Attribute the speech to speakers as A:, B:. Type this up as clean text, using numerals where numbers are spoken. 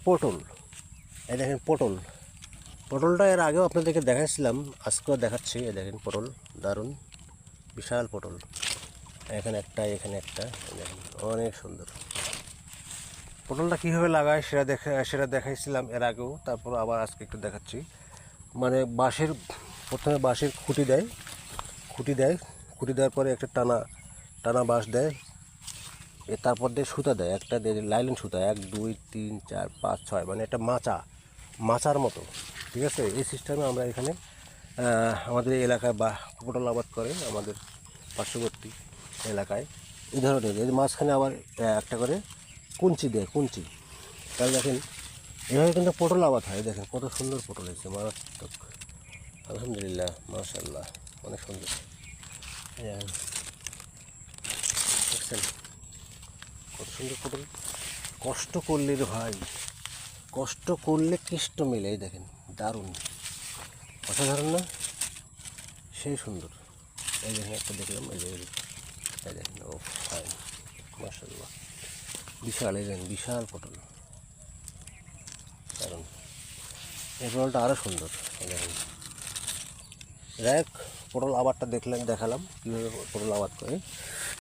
A: পটল। এই দেখেন পটল, পটলটা এর আগেও আপনাদেরকে দেখাচ্ছিলাম, আজকেও দেখাচ্ছি। এই দেখেন পটল, দারুণ বিশাল পটল। এখানে একটা, এখানে একটা, দেখেন অনেক সুন্দর। পটলটা কীভাবে লাগায় সেটা দেখাইছিলাম এর আগেও, তারপর আবার আজকে একটু দেখাচ্ছি। মানে প্রথমে বাঁশের খুঁটি দেয়, খুঁটি দেওয়ার পরে একটা টানা টানা বাঁশ দেয়, তারপর দিয়ে সুতা দেয়, একটা লাইলেন সুতা, 1 2 3 4 5 6, মানে একটা মাচার মতো। ঠিক আছে, এই সিস্টেমে আমরা এখানে আমাদের এই এলাকায় পটল আবাদ করে, আমাদের পার্শ্ববর্তী এলাকায় এই ধরনের। এর মাঝখানে আবার একটা করে কুঞ্চি দেয়, কুঞ্চি। তাহলে দেখেন এভাবে কিন্তু পটল আবাদ হয়। দেখেন কত সুন্দর পটল হয়েছে, মারাত্মক, আলহামদুলিল্লাহ, মাশাআল্লাহ, অনেক সুন্দর। দেখছেন কত সুন্দর পটল। কষ্ট করলে রে ভাই, কষ্ট করলে কৃষ্ট মেলে। এই দেখেন দারুণ, অসাধারণ না? সেই সুন্দর। এই দেখেন একটা দেখলাম, এই দেখেন, ও ফাইন, মাশাআল্লাহ, বিশাল। এই দেখেন বিশাল পটল, দারুণ। এই পটলটা আরও সুন্দর। এই দেখেন, যাই হোক, পটল আবাদটা দেখালাম কীভাবে পটল আবাদ করে।